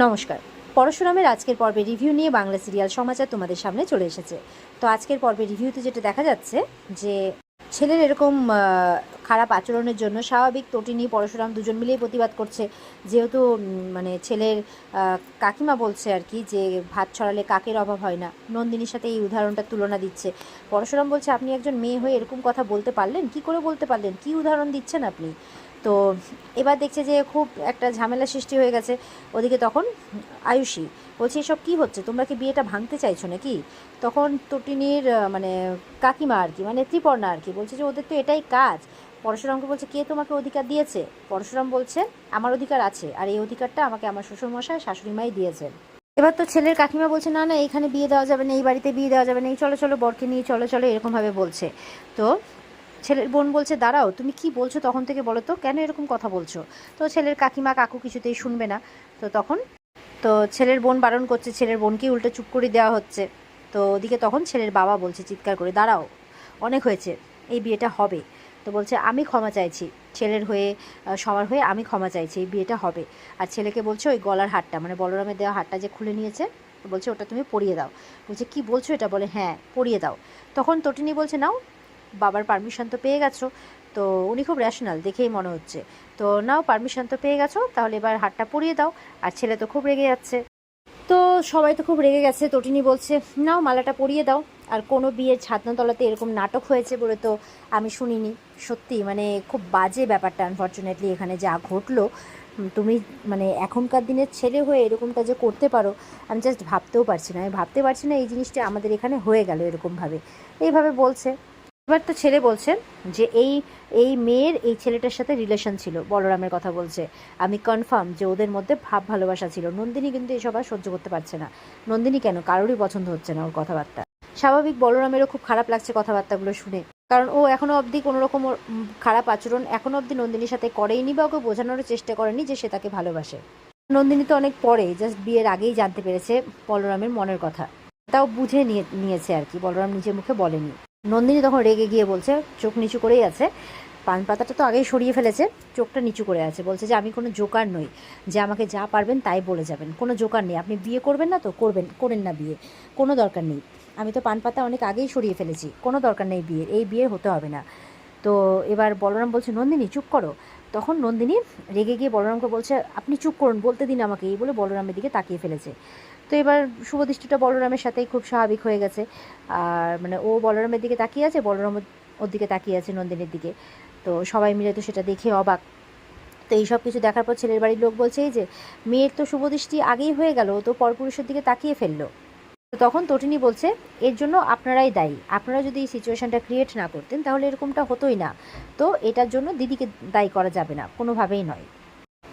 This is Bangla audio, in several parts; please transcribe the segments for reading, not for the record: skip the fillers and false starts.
নমস্কার। পরশুরামের আজকের পর্বে রিভিউ নিয়ে বাংলা সিরিয়াল সমাচার তোমাদের সামনে চলে এসেছে। তো আজকের পর্বে রিভিউতে যেটা দেখা যাচ্ছে যে ছেলের এরকম খারাপ আচরণের জন্য স্বাভাবিক তটিনী পরশুরাম দুজন মিলেই প্রতিবাদ করছে। যেহেতু মানে ছেলের কাকিমা বলছে আর কি যে ভাত ছড়ালে কাকের অভাব হয় না, নন্দিনীর সাথে এই উদাহরণটা তুলনা দিচ্ছে। পরশুরাম বলছে আপনি একজন মেয়ে হয়ে এরকম কথা বলতে পারলেন, কি করে বলতে পারলেন, কি উদাহরণ দিচ্ছেন আপনি। তো এবার দেখছে যে খুব একটা ঝামেলা সৃষ্টি হয়ে গেছে। ওদিকে তখন আয়ুষী বলছে এসব কী হচ্ছে, তোমরা কি বিয়েটা ভাঙতে চাইছো নাকি। তখন তটিনীর মানে কাকিমা আর কি, মানে ত্রিপর্ণা আর কি, বলছে যে ওদের তো এটাই কাজ। পরশুরামকে বলছে কে তোমাকে অধিকার দিয়েছে। পরশুরাম বলছে আমার অধিকার আছে, আর এই অধিকারটা আমাকে আমার শ্বশুরমশাই শাশুড়িমাই দিয়েছেন। এবার তো ছেলের কাকিমা বলছে না না, এখানে বিয়ে দেওয়া যাবে না, এই বাড়িতে বিয়ে দেওয়া যাবে না, এই চলো চলো বরকে নিয়ে চলো চলো, এরকমভাবে বলছে। তো ছেলের বোন বলছে দাঁড়াও, তুমি কি বলছো তখন থেকে, বলো তো কেন এরকম কথা বলছো। তো ছেলের কাকিমা কাকু কিছুতেই শুনবে না। তো তখন তো ছেলের বোন বারণ করছে, ছেলের বোনকেই উল্টো চুপ করে দেওয়া হচ্ছে। তো ওদিকে তখন ছেলের বাবা বলছে চিৎকার করে দাঁড়াও, অনেক হয়েছে, এই বিয়েটা হবে। তো বলছে আমি ক্ষমা চাইছি ছেলের হয়ে, সবার হয়ে আমি ক্ষমা চাইছি, এই বিয়েটা হবে। আর ছেলেকে বলছে ওই গলার হারটা, মানে বলরামের দেওয়া হারটা যে খুলে নিয়েছে, তো বলছে ওটা তুমি পরিয়ে দাও। বলছে কি বলছো এটা, বলে হ্যাঁ পরিয়ে দাও। তখন তটিনী বলছে নাও, বাবার পারমিশন তো পেয়ে গেছো। তো উনি খুব র্যাশনাল দেখেই মনে হচ্ছে। তো নাও, পারমিশন তো পেয়ে গেছো, তাহলে এবার হাতটা পরিয়ে দাও। আর ছেলে তো খুব রেগে যাচ্ছে। তো সবাই তো খুব রেগে গেছে। তটিনী বলছে নাও মালাটা পরিয়ে দাও। আর কোনো বিয়ের ছাদনাতলাতে এরকম নাটক হয়েছে বলে তো আমি শুনিনি। সত্যি মানে খুব বাজে ব্যাপারটা, আনফর্চুনেটলি এখানে যা ঘটলো। তুমি মানে এখনকার দিনের ছেলে হয়ে এরকমটা যে করতে পারো, আমি জাস্ট ভাবতেও পারছি না। আমি ভাবতে পারছি না এই জিনিসটা আমাদের এখানে হয়ে গেল এরকমভাবে, এইভাবে বলছে। এবার তো ছেলে বলছে যে এই এই মেয়ের এই ছেলেটার সাথে রিলেশন ছিল, বলরামের কথা বলছে। আমি কনফার্ম যে ওদের মধ্যে ভাব ভালোবাসা ছিল। নন্দিনী কিন্তু এসব আর সহ্য করতে পারছে না। নন্দিনী কেন, কারোরই পছন্দ হচ্ছে না ওর কথাবার্তা। স্বাভাবিক বলরামেরও খুব খারাপ লাগছে কথাবার্তাগুলো শুনে, কারণ ও এখনও অবধি কোনো রকম খারাপ আচরণ এখনও অবধি নন্দিনীর সাথে করেইনি, বা ওকে বোঝানোর চেষ্টা করেনি যে সে তাকে ভালোবাসে। নন্দিনী তো অনেক পরে, জাস্ট বিয়ের আগেই জানতে পেরেছে বলরামের মনের কথা। তাও বুঝে নিয়েছে আর কি, বলরাম নিজের মুখে বলেনি। নন্দিনী তখন রেগে গিয়ে বলছে, চোখ নিচু করেই আছে, পান পাতাটা তো আগেই সরিয়ে ফেলেছে, চোখটা নিচু করে আছে, বলছে যে আমি কোনো জোকার নই যে আমাকে যা পারবেন তাই বলে যাবেন। কোনো জোকার নেই, আপনি বিয়ে করবেন না তো করেন না বিয়ে, কোনো দরকার নেই। আমি তো পান পাতা অনেক আগেই সরিয়ে ফেলেছি, কোনো দরকার নেই বিয়ের, এই বিয়ে হতে হবে না। তো এবার বলরাম বলছে নন্দিনী চুপ করো। তখন নন্দিনী রেগে গিয়ে বলরামকে বলছে আপনি চুপ করুন, বলতে দিন আমাকে, এই বলে বলরামের দিকে তাকিয়ে ফেলেছে। তো এবার শুভদৃষ্টিটা বলরামের সাথেই খুব স্বাভাবিক হয়ে গেছে। আর মানে ও বলরামের দিকে তাকিয়ে আছে, বলরাম ওর দিকে তাকিয়ে আছে নন্দিনীর দিকে। তো সবাই মিলে তো সেটা দেখে অবাক। তো এই সব কিছু দেখার পর ছেলের বাড়ির লোক বলছে এই যে মেয়ের তো শুভদৃষ্টি আগেই হয়ে গেল, ও তো পরপুরুষের দিকে তাকিয়ে ফেললো। তো তখন তটিনী বলছে এর জন্য আপনারাই দায়ী, আপনারা যদি এই সিচুয়েশানটা ক্রিয়েট না করতেন তাহলে এরকমটা হতোই না। তো এটার জন্য দিদিকে দায়ী করা যাবে না, কোনোভাবেই নয়।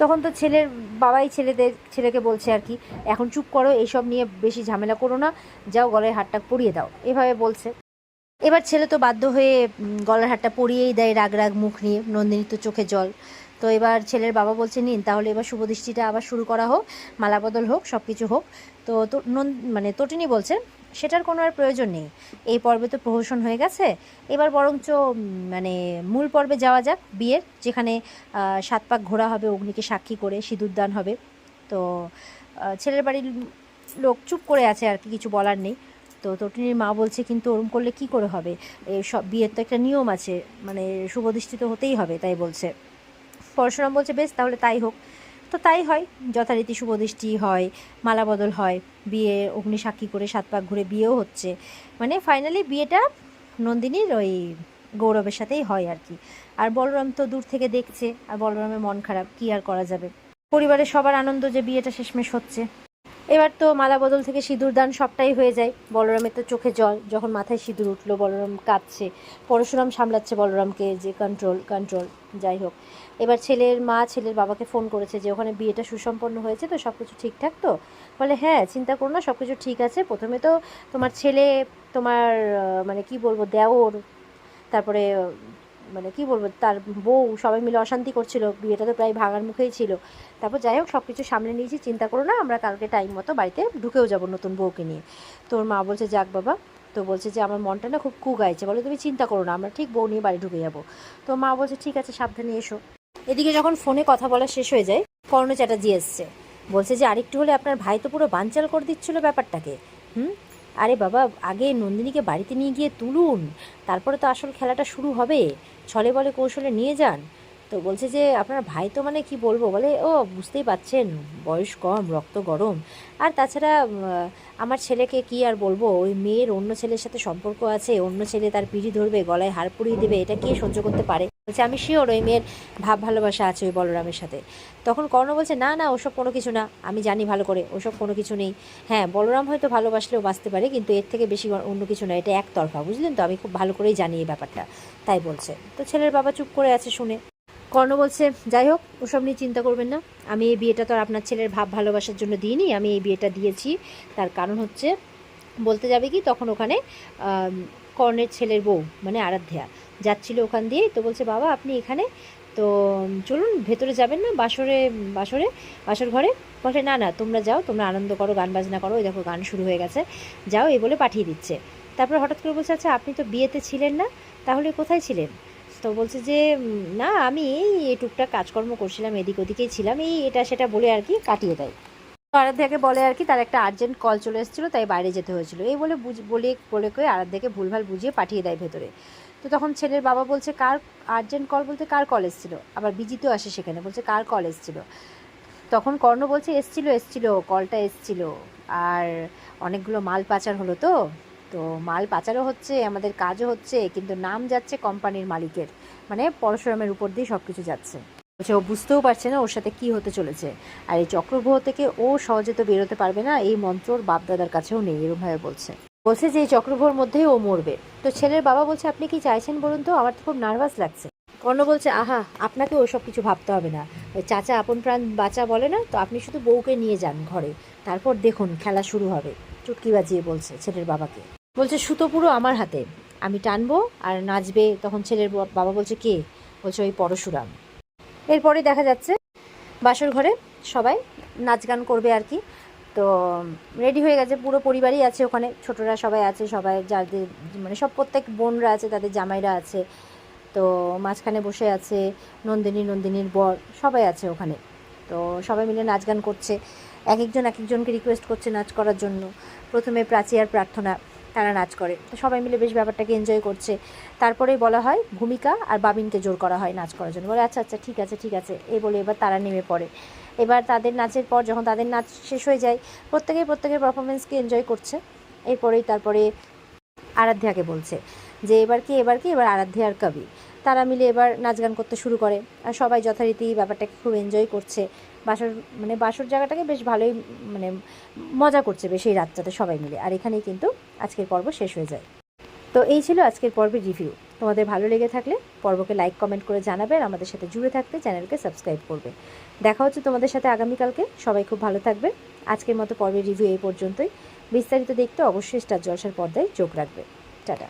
তখন তো ছেলের বাবাই ছেলেকে বলছে আর কি, এখন চুপ করো, এইসব নিয়ে বেশি ঝামেলা করো না, যাও গলায় হারটা পরিয়ে দাও, এভাবে বলছে। এবার ছেলে তো বাধ্য হয়ে গলার হারটা পরিয়েই দেয় রাগ রাগ মুখ নিয়ে। নন্দিনী তো চোখে জল। তো এবার ছেলের বাবা বলছে নিন তাহলে এবার শুভদৃষ্টিটা আবার শুরু করা হোক, মালাবদল হোক, সব কিছু হোক। তো মানে তটিনী বলছে সেটার কোনো আর প্রয়োজন নেই, এই পর্বে তো প্রহসন হয়ে গেছে, এবার বরঞ্চ মানে মূল পর্বে যাওয়া যাক বিয়ের, যেখানে 7 পাক ঘোরা হবে, অগ্নিকে সাক্ষী করে সিঁদুরদান হবে। তো ছেলের বাড়ির লোক চুপ করে আছে আর কি, কিছু বলার নেই। তো তটিনীর মা বলছে কিন্তু ওরম করলে কি করে হবে, এই সব বিয়ের তো একটা নিয়ম আছে, মানে শুভদৃষ্টি তো হতেই হবে, তাই বলছে। পরশুরাম বলছে বেশ তাহলে তাই হোক। তো তাই হয়, যথারীতি শুভদৃষ্টি হয়, মালা বদল হয়, বিয়ে অগ্নিসাক্ষী করে 7 পাক ঘুরে বিয়েও হচ্ছে। মানে ফাইনালি বিয়েটা নন্দিনীর ওই গৌরবের সাথেই হয় আর কি। আর বলরাম তো দূর থেকে দেখছে, আর বলরামের মন খারাপ, কি আর করা যাবে। পরিবারের সবার আনন্দ যে বিয়েটা শেষমেশ হচ্ছে। এবার তো মালা বদল থেকে সিঁদুর দান সবটাই হয়ে যায়। বলরামের তো চোখে জল, যখন মাথায় সিঁদুর উঠলো বলরাম কাঁদছে। পরশুরাম সামলাচ্ছে বলরামকে যে কন্ট্রোল কন্ট্রোল, যাই হোক। এবার ছেলের মা ছেলের বাবাকে ফোন করেছে যে ওখানে বিয়েটা সুসম্পন্ন হয়েছে তো, সব কিছু ঠিকঠাক তো। বলে হ্যাঁ চিন্তা করো না, সব কিছু ঠিক আছে। প্রথমে তো তোমার ছেলে, তোমার মানে কি বলবো দেওর, তারপরে মানে কি বলবো তার বউ, সবাই মিলে অশান্তি করছিল, বিয়েটা তো প্রায় ভাঙার মুখেই ছিল। তারপর যাই হোক সব কিছু সামলে নিয়েছি, চিন্তা করো না, আমরা কালকে টাইম মতো বাড়িতে ঢুকেও যাব নতুন বউকে নিয়ে। তোর মা বলছে যাক বাবা। তো বলছে যে আমার মনটা না খুব গাইছে, বলে তুমি চিন্তা করো না, আমরা ঠিক বউ নিয়ে বাড়ি ঢুকে যাবো। তো মা বলছে ঠিক আছে সাবধানে এসো। এদিকে যখন ফোনে কথা বলা শেষ হয়ে যায়, কর্ণ চ্যাটার্জি এসছে। বলছে যে আরেকটু হলে আপনার ভাই তো পুরো বানচাল করে দিচ্ছিল ব্যাপারটাকে। হুম। আরে বাবা, আগে নন্দিনীকে বাড়িতে নিয়ে গিয়ে তুলুন, তারপরে তো আসল খেলাটা শুরু হবে। ছলে বলে কৌশলে নিয়ে যান। তো বলছে যে আপনার ভাই তো মানে কি বলবো, বলে ও বুঝতেই পাচ্ছেন, বয়স কম, রক্ত গরম। আর তাছাড়া আমার ছেলেকে কি আর বলবো, ওই মেয়ের অন্য ছেলের সাথে সম্পর্ক আছে, অন্য ছেলে তার পিঠি ধরবে, গলায় হার পুড়িয়ে দেবে, এটা কে সহ্য করতে পারে? বলছে আমি শিওর ওই মেয়ের ভাব ভালোবাসা আছে ওই বলরামের সাথে। তখন কর্ণ বলছে না না, ওসব কোনো কিছু না, আমি জানি ভালো করে ওসব কোনো কিছু নেই। হ্যাঁ, বলরাম হয়তো ভালোবাসলেও বাঁচতে পারে, কিন্তু এর থেকে বেশি অন্য কিছু না, এটা একতরফা, বুঝলেন তো, আমি খুব ভালো করেই জানি এই ব্যাপারটা। তাই বলছে। তো ছেলের বাবা চুপ করে আছে শুনে। কর্ণ বলছে যাই হোক, ওসব নিয়ে চিন্তা করবেন না, আমি এই বিয়েটা তো আর আপনার ছেলের ভাব ভালোবাসার জন্য দিইনি, আমি এই বিয়েটা দিয়েছি তার কারণ হচ্ছে, বলতে যাবে কি তখন ওখানে কর্ণের ছেলের বউ মানে আরাধ্যা যাচ্ছিল ওখান দিয়ে, তো বলছে বাবা আপনি এখানে, তো চলুন ভেতরে যাবেন না বাসরে, বাসরে বাসর ঘরে? বলে না না, তোমরা যাও, তোমরা আনন্দ করো, গান বাজনা করো, ওই দেখো গান শুরু হয়ে গেছে, যাও, এই বলে পাঠিয়ে দিচ্ছে। তারপরে হঠাৎ করে বলছে আচ্ছা আপনি তো বিয়েতে ছিলেন না, তাহলে কোথায় ছিলেন? তো বলছে যে না আমি এই টুকটাক কাজকর্ম করছিলাম, এদিক ওদিকেই ছিলাম, এই এটা সেটা বলে আর কি কাটিয়ে দেয়। তো আরাধ্যাকে বলে আর কি তার একটা আর্জেন্ট কল চলে এসেছিলো, তাই বাইরে যেতে হয়েছিল, এই বলে বলে বলে করে আরাধ্যাকে ভুলভাল বুঝিয়ে পাঠিয়ে দেয় ভেতরে। তো তখন ছেলের বাবা বলছে কার আর্জেন্ট কল, বলতে কার কল এসেছিলো, আবার বিজিতও আসে সেখানে, বলছে কার কল এসেছিলো? তখন কর্ণ বলছে এসছিলো কলটা এসছিলো, আর অনেকগুলো মাল পাচার হলো, তো তো মাল পাচারও হচ্ছে, আমাদের কাজও হচ্ছে, কিন্তু নাম যাচ্ছে কোম্পানির মালিকের, মানে পরশুরামের উপর দিয়ে সব কিছু যাচ্ছে। বলছে ও বুঝতেও পারছে না ওর সাথে কি হতে চলেছে, আর এই চক্রব্যূহ থেকে ও সহজে তো বেরোতে পারবে না, এই মন্ত্র ওর বাপদাদার কাছেও নেই, এরকমভাবে বলছে। বলছে যে এই চক্রব্যূহর মধ্যেই ও মরবে। তো ছেলের বাবা বলছে আপনি কি চাইছেন বলুন তো, আমার তো খুব নার্ভাস লাগছে। কর্ণ বলছে আহা, আপনাকে ওসব কিছু ভাবতে হবে না, ওই চাচা আপন প্রাণ বাঁচা বলে না, তো আপনি শুধু বউকে নিয়ে যান ঘরে, তারপর দেখুন খেলা শুরু হবে। চুটকি বাজিয়ে বলছে ছেলের বাবাকে। বলছে সুতো পুরো আমার হাতে, আমি টানবো আর নাচবে। তখন ছেলের বাবা বলছে কে? বলছে ওই পরশুরাম। এরপরে দেখা যাচ্ছে বাসর ঘরে সবাই নাচ গান করবে আর কি। তো রেডি হয়ে গেছে, পুরো পরিবারই আছে ওখানে, ছোটরা সবাই আছে, সবাই যাদের মানে সব প্রত্যেক বোনরা আছে, তাদের জামাইরা আছে। তো মাঝখানে বসে আছে নন্দিনীর বর, সবাই আছে ওখানে। তো সবাই মিলে নাচ গান করছে, এক একজনকে রিকোয়েস্ট করছে নাচ করার জন্য। প্রথমে প্রাচী আর প্রার্থনা, তারা নাচ করে, তো সবাই মিলে বেশ ব্যাপারটাকে এনজয় করছে। তারপরেই বলা হয় ভূমিকা আর বাবিনকে জোর করা হয় নাচ করার জন্য, বলে আচ্ছা আচ্ছা ঠিক আছে ঠিক আছে, এই বলে এবার তারা নেমে পড়ে। এবার তাদের নাচের পর যখন তাদের নাচ শেষ হয়ে যায়, প্রত্যেকের পারফরমেন্সকে এনজয় করছে। তারপরে আরাধ্যাকে বলছে যে এবার আরাধ্যা আর কবি, তারা মিলে এবার নাচ গান করতে শুরু করে, আর সবাই যথারীতি ব্যাপারটাকে খুব এনজয় করছে। বাসর জায়গাটাকে বেশ ভালোই মানে মজা করছে বেশ এই রাতটাতে সবাই মিলে। আর এখানেই কিন্তু আজকের পর্ব শেষ হয়ে যায়। তো এই ছিল আজকের পর্বের রিভিউ। তোমাদের ভালো লেগে থাকলে পর্বকে লাইক কমেন্ট করে জানাবেন, আমাদের সাথে জুড়ে থাকতে চ্যানেলকে সাবস্ক্রাইব করবে। দেখা হচ্ছে তোমাদের সাথে আগামীকালকে, সবাই খুব ভালো থাকবে। আজকের মতো পর্বের রিভিউ এই পর্যন্তই। বিস্তারিত দেখতে অবশ্যই স্টার জলসার পর্দায় চোখ রাখবে। টাটা।